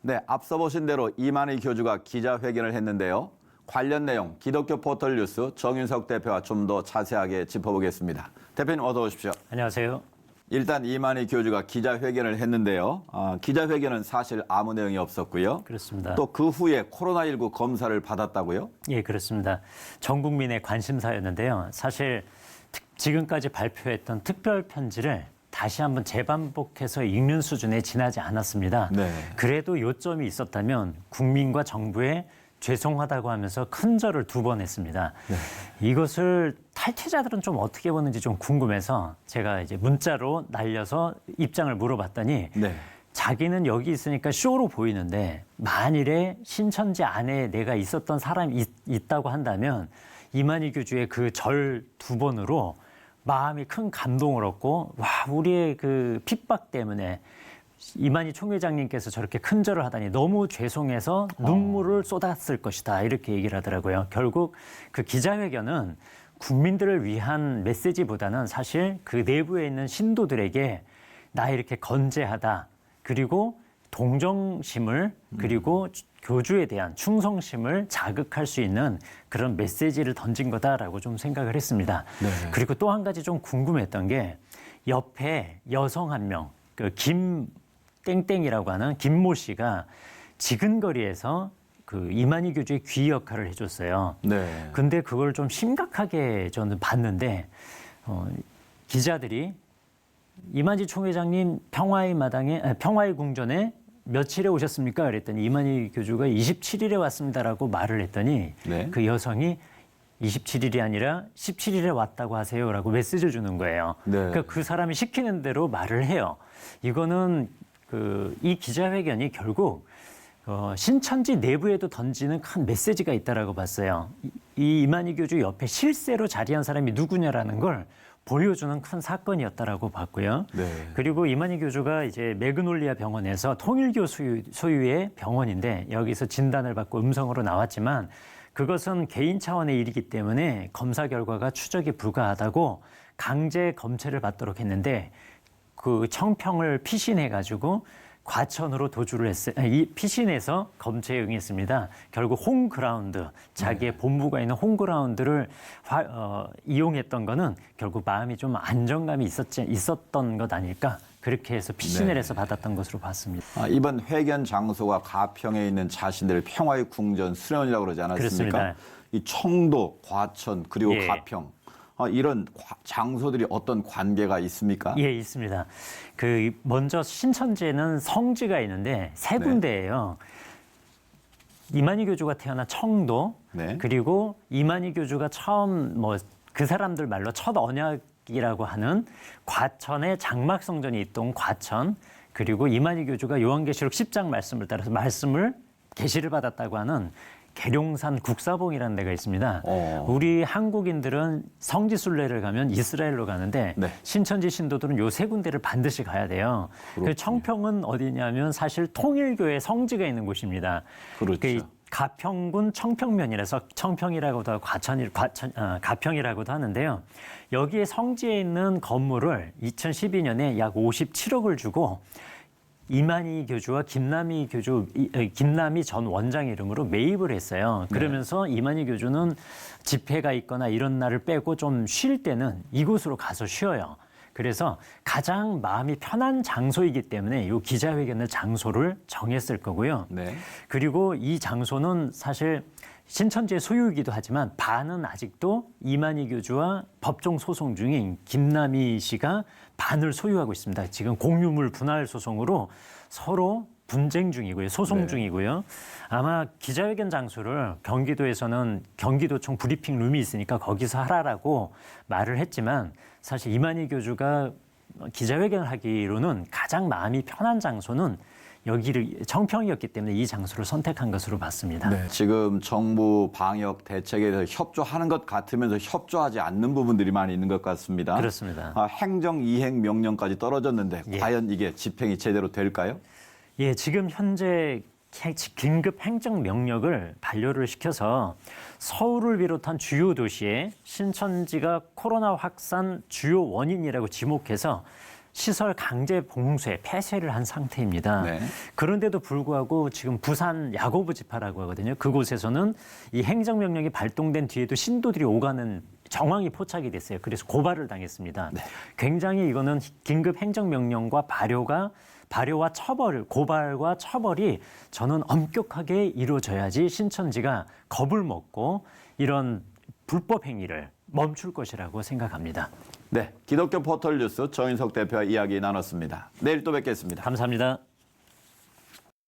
네, 앞서 보신 대로 이만희 교주가 기자회견을 했는데요. 관련 내용 기독교 포털 뉴스 정윤석 대표와 좀 더 자세하게 짚어보겠습니다. 대표님 어서 오십시오. 안녕하세요. 일단 이만희 교주가 기자회견을 했는데요. 기자회견은 사실 아무 내용이 없었고요. 그렇습니다. 또 그 후에 코로나19 검사를 받았다고요? 예, 그렇습니다. 전 국민의 관심사였는데요. 사실 지금까지 발표했던 특별 편지를 다시 한번 재반복해서 읽는 수준에 지나지 않았습니다. 네. 그래도 요점이 있었다면 국민과 정부에 죄송하다고 하면서 큰 절을 2번 했습니다. 네. 이것을 탈퇴자들은 좀 어떻게 보는지 좀 궁금해서 제가 이제 문자로 날려서 입장을 물어봤더니 네. 자기는 여기 있으니까 쇼로 보이는데 만일에 신천지 안에 내가 있었던 사람이 있다고 한다면 이만희 교주의 그 절 2번으로 마음이 큰 감동을 얻고 와 우리의 그 핍박 때문에 이만희 총회장님께서 저렇게 큰 절을 하다니 너무 죄송해서 눈물을 쏟았을 것이다 이렇게 얘기를 하더라고요. 결국 그 기자회견은 국민들을 위한 메시지보다는 사실 그 내부에 있는 신도들에게 나 이렇게 건재하다 그리고 동정심을 그리고 교주에 대한 충성심을 자극할 수 있는 그런 메시지를 던진 거다라고 좀 생각을 했습니다. 네. 그리고 또 한 가지 좀 궁금했던 게 옆에 여성 한 명, 그 김땡땡이라고 하는 김모 씨가 지근거리에서 그 이만희 교주의 귀 역할을 해줬어요. 네. 근데 그걸 좀 심각하게 저는 봤는데 기자들이 이만희 총회장님 평화의 궁전에 며칠에 오셨습니까? 그랬더니 이만희 교주가 27일에 왔습니다라고 말을 했더니 네. 그 여성이 27일이 아니라 17일에 왔다고 하세요라고 메시지를 주는 거예요. 네. 그러니까 그 사람이 시키는 대로 말을 해요. 이거는 이 기자회견이 결국 신천지 내부에도 던지는 큰 메시지가 있다라고 봤어요. 이 이만희 교주 옆에 실제로 자리한 사람이 누구냐라는 걸 보여주는 큰 사건이었다라고 봤고요. 네. 그리고 이만희 교주가 이제 매그놀리아 병원에서 통일교 소유의 병원인데 여기서 진단을 받고 음성으로 나왔지만 그것은 개인 차원의 일이기 때문에 검사 결과가 추적이 불가하다고 강제 검체를 받도록 했는데 그 청평을 피신해가지고 과천으로 도주를 했어요. 이 피신해서 검체에 응했습니다. 결국 홈그라운드, 자기의 본부가 있는 홈그라운드를 이용했던 거는 결국 마음이 좀 안정감이 있었던 것 아닐까. 그렇게 해서 피신을 해서 받았던 것으로 봤습니다. 이번 회견 장소가 가평에 있는 자신들의 평화의 궁전 수련이라고 그러지 않았습니까? 그렇습니다. 이 청도, 과천, 그리고 예. 가평. 이런 장소들이 어떤 관계가 있습니까? 예, 있습니다. 먼저 신천지에는 성지가 있는데 3군데예요. 이만희 교주가 태어난 청도, 네. 그리고 이만희 교주가 처음 그 사람들 말로 첫 언약이라고 하는 과천의 장막성전이 있던 과천, 그리고 이만희 교주가 요한계시록 10장 말씀을 따라서 계시를 받았다고 하는 계룡산 국사봉이라는 데가 있습니다. 우리 한국인들은 성지순례를 가면 이스라엘로 가는데 네. 신천지 신도들은 요 3군데를 반드시 가야 돼요. 그 청평은 어디냐면 사실 통일교의 성지가 있는 곳입니다. 그렇죠. 가평군 청평면이라서 청평이라고도 하고 가평이라고도 하는데요. 여기에 성지에 있는 건물을 2012년에 약 57억을 주고 이만희 교주와 김남희 전 원장 이름으로 매입을 했어요. 그러면서 이만희 교주는 집회가 있거나 이런 날을 빼고 좀 쉴 때는 이곳으로 가서 쉬어요. 그래서 가장 마음이 편한 장소이기 때문에 이 기자회견의 장소를 정했을 거고요. 네. 그리고 이 장소는 사실 신천지의 소유이기도 하지만 반은 아직도 이만희 교주와 법정 소송 중인 김남희 씨가 반을 소유하고 있습니다. 지금 공유물 분할 소송으로 서로 분쟁 중이고요. 소송 네. 중이고요. 아마 기자회견 장소를 경기도에서는 경기도청 브리핑 룸이 있으니까 거기서 하라라고 말을 했지만 사실 이만희 교주가 기자회견을 하기로는 가장 마음이 편한 장소는 여기를 청평이었기 때문에 이 장소를 선택한 것으로 봤습니다. 네. 지금 정부 방역 대책에 대해서 협조하는 것 같으면서 협조하지 않는 부분들이 많이 있는 것 같습니다. 그렇습니다. 행정 이행 명령까지 떨어졌는데 예. 과연 이게 집행이 제대로 될까요? 예, 지금 현재 긴급 행정 명령을 발효를 시켜서 서울을 비롯한 주요 도시에 신천지가 코로나 확산 주요 원인이라고 지목해서 시설 강제 봉쇄, 폐쇄를 한 상태입니다. 네. 그런데도 불구하고 지금 부산 야고보 지파라고 하거든요. 그곳에서는 이 행정명령이 발동된 뒤에도 신도들이 오가는 정황이 포착이 됐어요. 그래서 고발을 당했습니다. 네. 굉장히 이거는 긴급 행정명령과 발효와 처벌, 고발과 처벌이 저는 엄격하게 이루어져야지 신천지가 겁을 먹고 이런 불법 행위를 멈출 것이라고 생각합니다. 네, 기독교 포털 뉴스 정인석 대표와 이야기 나눴습니다. 내일 또 뵙겠습니다. 감사합니다.